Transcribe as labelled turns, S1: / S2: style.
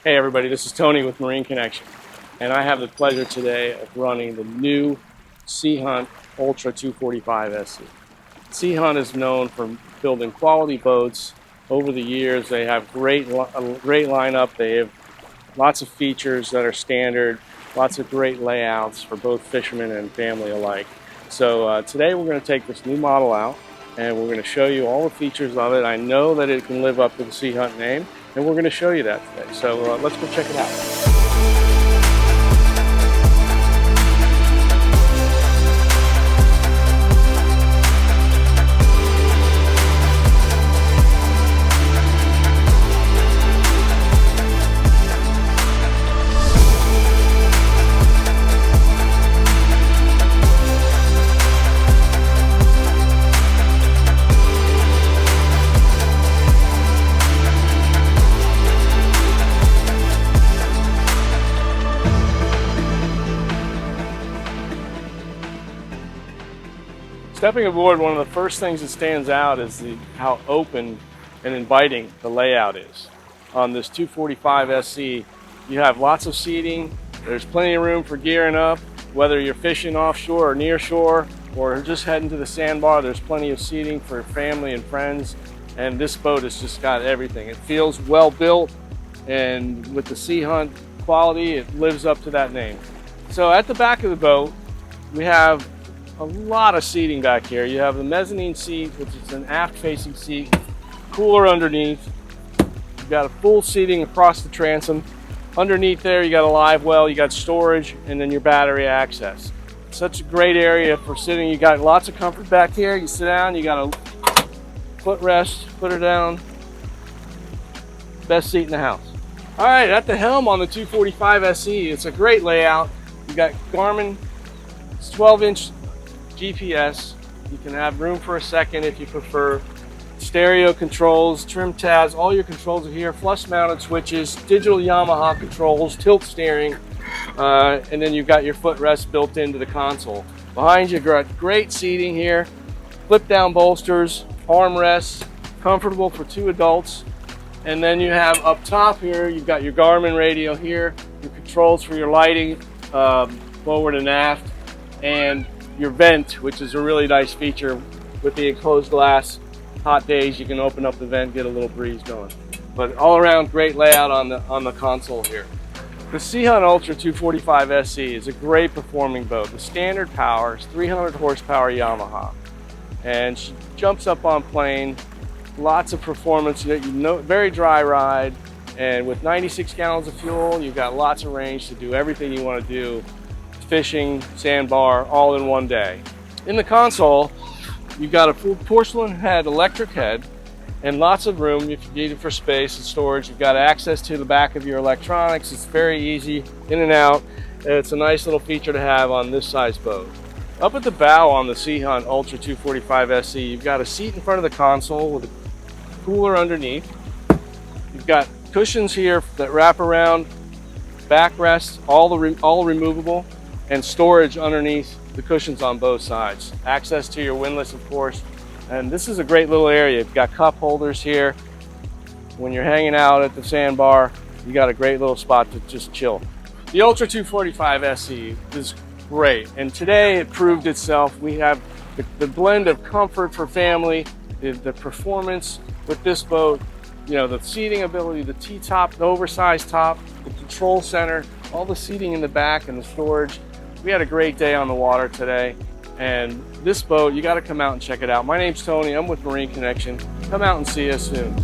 S1: Hey everybody, this is Tony with Marine Connection, and I have the pleasure today of running the new Sea Hunt Ultra 245 SE. Sea Hunt is known for building quality boats. Over the years, they have a great lineup. They have lots of features that are standard, lots of great layouts for both fishermen and family alike. So today we're going to take this new model out, and we're going to show you all the features of it. I know that it can live up to the Sea Hunt name, and we're going to show you that today. So let's go check it out. Stepping aboard, one of the first things that stands out is how open and inviting the layout is. On this 245 SE, you have lots of seating. There's plenty of room for gearing up. Whether you're fishing offshore or near shore, or just heading to the sandbar, there's plenty of seating for family and friends. And this boat has just got everything. It feels well built, and with the Sea Hunt quality, it lives up to that name. So at the back of the boat, we have a lot of seating back here. You have the mezzanine seat, which is an aft facing seat, cooler underneath. You've got a full seating across the transom. Underneath there, you got a live well, you got storage, and then your battery access. Such a great area for sitting. You got lots of comfort back here. You sit down, you got a footrest, put her down. Best seat in the house. All right, at the helm on the 245 SE, it's a great layout. You got Garmin, it's 12-inch GPS. You can have room for a second if you prefer. Stereo controls, trim tabs, all your controls are here. Flush mounted switches, digital Yamaha controls, tilt steering, and then you've got your footrest built into the console. Behind you, got great seating here, flip down bolsters, armrests, comfortable for 2 adults. And then you have up top here, you've got your Garmin radio here, your controls for your lighting, forward and aft, and your vent, which is a really nice feature with the enclosed glass. Hot days, you can open up the vent, get a little breeze going. But all around, great layout on the console here. The Sea Hunt Ultra 245 SE is a great performing boat. The standard power is 300 horsepower Yamaha, and she jumps up on plane. Lots of performance, very dry ride, and with 96 gallons of fuel, you've got lots of range to do everything you want to do. Fishing, sandbar, all in one day. In the console, you've got a full porcelain head, electric head, and lots of room if you need it for space and storage. You've got access to the back of your electronics. It's very easy, in and out, and it's a nice little feature to have on this size boat. Up at the bow on the Sea Hunt Ultra 245 SE, you've got a seat in front of the console with a cooler underneath. You've got cushions here that wrap around, backrests, all removable, and storage underneath the cushions on both sides. Access to your windlass, of course. And this is a great little area. You've got cup holders here. When you're hanging out at the sandbar, you got a great little spot to just chill. The Ultra 245 SE is great, and today it proved itself. We have the blend of comfort for family, the performance with this boat, the seating ability, the T-top, the oversized top, the control center, all the seating in the back and the storage. We had a great day on the water today, and this boat, you got to come out and check it out. My name's Tony. I'm with Marine Connection. Come out and see us soon.